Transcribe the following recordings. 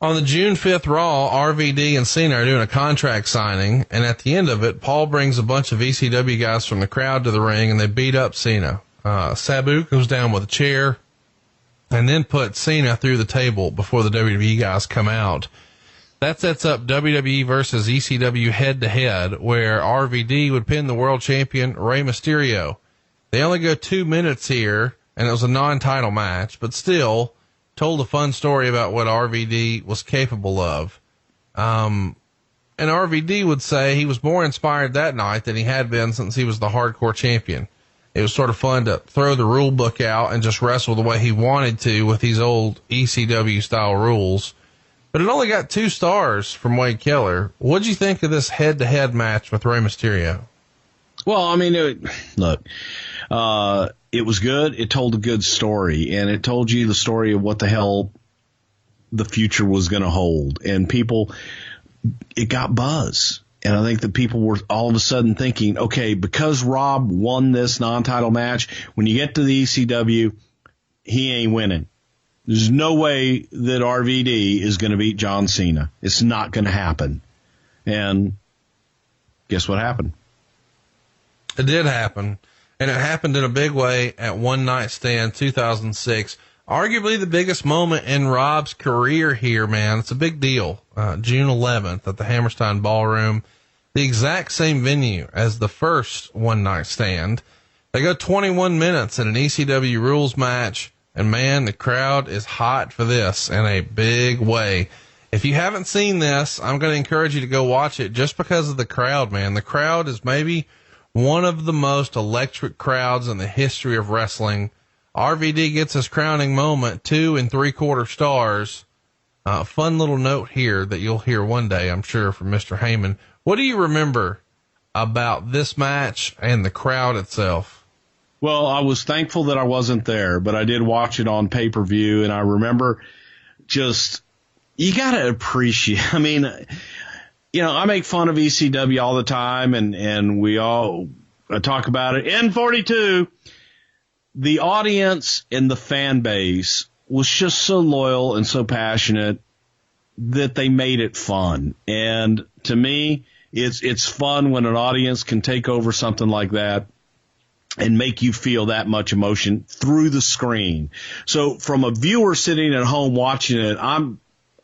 On the June 5th Raw, RVD and Cena are doing a contract signing, and at the end of it, Paul brings a bunch of ECW guys from the crowd to the ring, and they beat up Cena. Sabu goes down with a chair, and then put Cena through the table before the WWE guys come out. That sets up WWE versus ECW head-to-head, where RVD would pin the world champion Rey Mysterio. They only go 2 minutes here, and it was a non-title match, but still told a fun story about what RVD was capable of. And RVD would say he was more inspired that night than he had been since he was the hardcore champion. It was sort of fun to throw the rule book out and just wrestle the way he wanted to with these old ECW style rules. But it only got 2 stars from Wade Keller. What'd you think of this head-to-head match with Rey Mysterio? Well, I mean, it was good. It told a good story, and it told you the story of what the hell the future was going to hold. And it got buzz. And I think that people were all of a sudden thinking, okay, because Rob won this non-title match, when you get to the ECW, he ain't winning. There's no way that RVD is going to beat John Cena. It's not going to happen. And guess what happened? It did happen. And it happened in a big way at One Night Stand 2006. Arguably the biggest moment in Rob's career here, man. It's a big deal. June 11th at the Hammerstein Ballroom, the exact same venue as the first One Night Stand. They go 21 minutes in an ECW rules match, and man, the crowd is hot for this in a big way. If you haven't seen this, I'm going to encourage you to go watch it just because of the crowd, man. The crowd is maybe one of the most electric crowds in the history of wrestling. RVD gets his crowning moment, 2 3/4 stars. Fun little note here that you'll hear one day, I'm sure, from Mr. Heyman. What do you remember about this match and the crowd itself? Well, I was thankful that I wasn't there, but I did watch it on pay-per-view, and I remember you got to appreciate, I mean, I make fun of ECW all the time, and we all talk about it. N42, the audience and the fan base was just so loyal and so passionate that they made it fun. And to me, it's fun when an audience can take over something like that and make you feel that much emotion through the screen. So from a viewer sitting at home watching it, I'm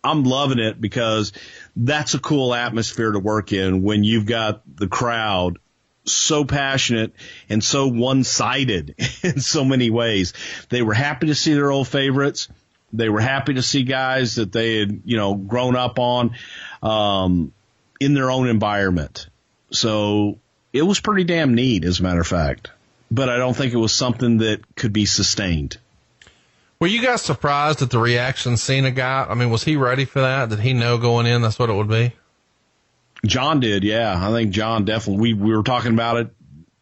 loving it because that's a cool atmosphere to work in when you've got the crowd so passionate and so one-sided in so many ways. They were happy to see their old favorites. They were happy to see guys that they had, grown up on in their own environment. So it was pretty damn neat, as a matter of fact. But I don't think it was something that could be sustained. Were you guys surprised at the reaction Cena got? I mean, was he ready for that? Did he know going in that's what it would be? John did, yeah. I think John definitely, we were talking about it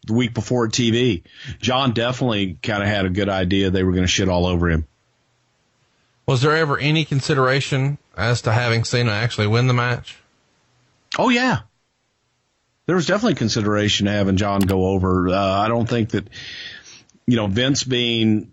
the week before at TV. John definitely kind of had a good idea they were going to shit all over him. Was there ever any consideration as to having Cena actually win the match? Oh, yeah. There was definitely consideration to having John go over. I don't think that, Vince being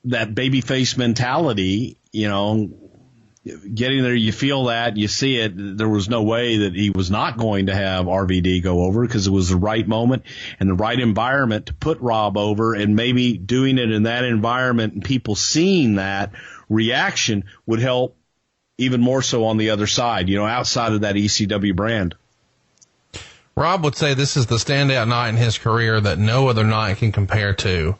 that babyface mentality, getting there, you feel that, you see it. There was no way that he was not going to have RVD go over because it was the right moment and the right environment to put Rob over, and maybe doing it in that environment and people seeing that reaction would help even more so on the other side, outside of that ECW brand. Rob would say this is the standout night in his career that no other night can compare to.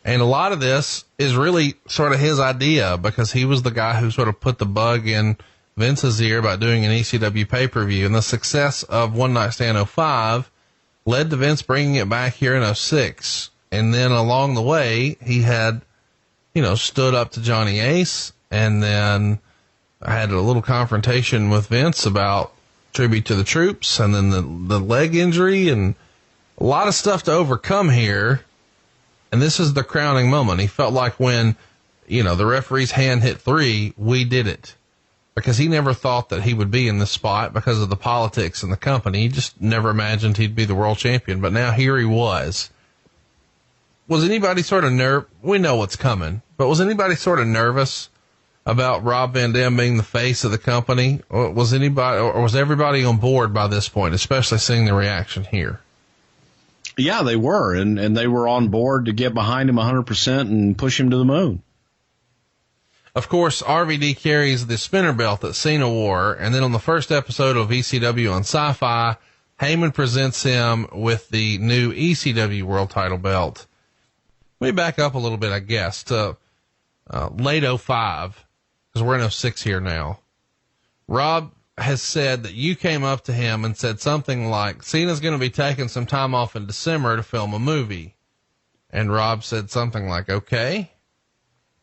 And a lot of this is really sort of his idea because he was the guy who sort of put the bug in Vince's ear about doing an ECW pay-per-view. And the success of One Night Stand 05 led to Vince bringing it back here in 06. And then along the way, he had, stood up to Johnny Ace, and then I had a little confrontation with Vince about tribute to the troops, and then the leg injury, and a lot of stuff to overcome here. And this is the crowning moment. He felt like when, the referee's hand hit 3, we did it. Because he never thought that he would be in this spot because of the politics in the company. He just never imagined he'd be the world champion. But now here he was. Was anybody sort of we know what's coming, but was anybody sort of nervous about Rob Van Dam being the face of the company? Or was everybody on board by this point, especially seeing the reaction here? Yeah, they were, and they were on board to get behind him 100% and push him to the moon. Of course, RVD carries the spinner belt that Cena wore, and then on the first episode of ECW on Sci-Fi, Heyman presents him with the new ECW world title belt. Let me back up a little bit, I guess, to late 05, because we're in 06 here now. Rob has said that you came up to him and said something like, Cena's going to be taking some time off in December to film a movie. And Rob said something like, okay.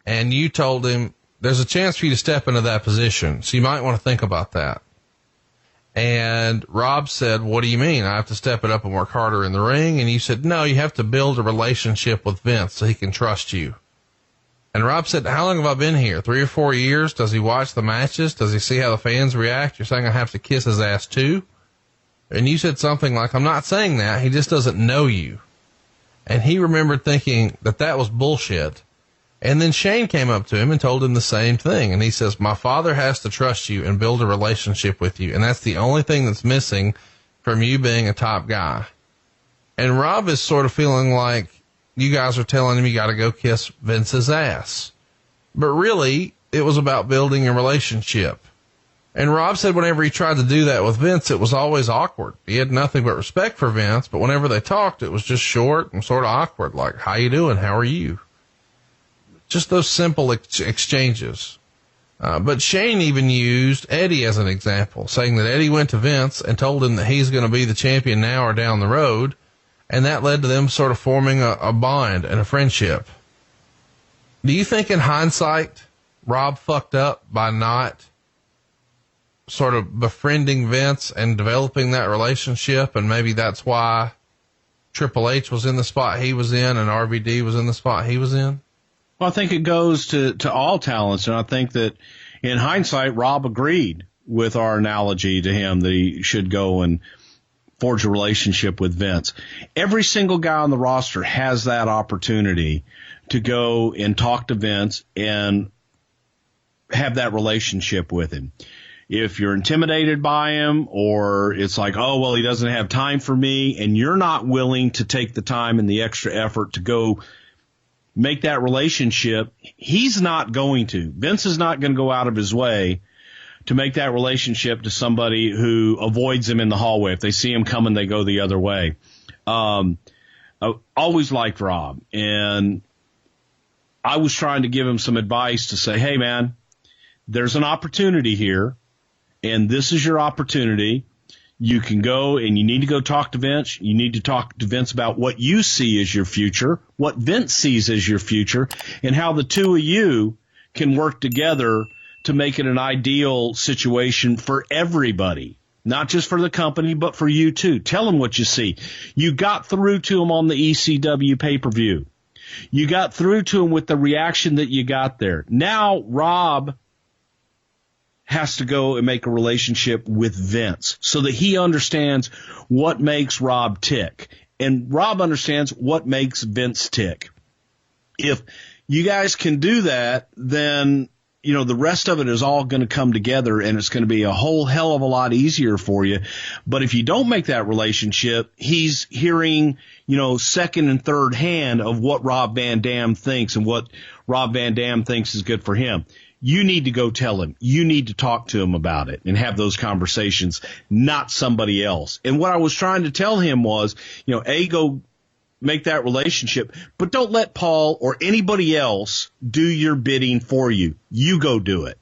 And you told him, there's a chance for you to step into that position, so you might want to think about that. And Rob said, what do you mean? I have to step it up and work harder in the ring? And you said, no, you have to build a relationship with Vince so he can trust you. And Rob said, how long have I been here? 3 or 4 years? Does he watch the matches? Does he see how the fans react? You're saying I have to kiss his ass too? And you said something like, I'm not saying that. He just doesn't know you. And he remembered thinking that that was bullshit. And then Shane came up to him and told him the same thing. And he says, my father has to trust you and build a relationship with you. And that's the only thing that's missing from you being a top guy. And Rob is sort of feeling like you guys are telling him you got to go kiss Vince's ass. But really, it was about building a relationship. And Rob said whenever he tried to do that with Vince, it was always awkward. He had nothing but respect for Vince, but whenever they talked, it was just short and sort of awkward, like, how you doing? How are you? Just those simple exchanges. But Shane even used Eddie as an example, saying that Eddie went to Vince and told him that he's going to be the champion now or down the road, and that led to them sort of forming a bond and a friendship. Do you think in hindsight, Rob fucked up by not sort of befriending Vince and developing that relationship, and maybe that's why Triple H was in the spot he was in and RVD was in the spot he was in? Well, I think it goes to all talents, and I think that in hindsight, Rob agreed with our analogy to him that he should go and forge a relationship with Vince. Every single guy on the roster has that opportunity to go and talk to Vince and have that relationship with him. If you're intimidated by him, or it's like, oh, well, he doesn't have time for me, and you're not willing to take the time and the extra effort to go make that relationship, he's not going to. Vince is not going to go out of his way to make that relationship to somebody who avoids him in the hallway. If they see him coming, they go the other way. I always liked Rob, and I was trying to give him some advice to say, hey, man, there's an opportunity here, and this is your opportunity. You can go and you need to go talk to Vince. You need to talk to Vince about what you see as your future, what Vince sees as your future, and how the two of you can work together to make it an ideal situation for everybody, not just for the company, but for you too. Tell him what you see. You got through to him on the ECW pay-per-view. You got through to him with the reaction that you got there. Now Rob has to go and make a relationship with Vince so that he understands what makes Rob tick. And Rob understands what makes Vince tick. If you guys can do that, then, you know, the rest of it is all going to come together, and it's going to be a whole hell of a lot easier for you. But if you don't make that relationship, he's hearing, you know, second and third hand of what Rob Van Dam thinks and what Rob Van Dam thinks is good for him. You need to go tell him. You need to talk to him about it and have those conversations, not somebody else. And what I was trying to tell him was, you know, go make that relationship, but don't let Paul or anybody else do your bidding for you. You go do it.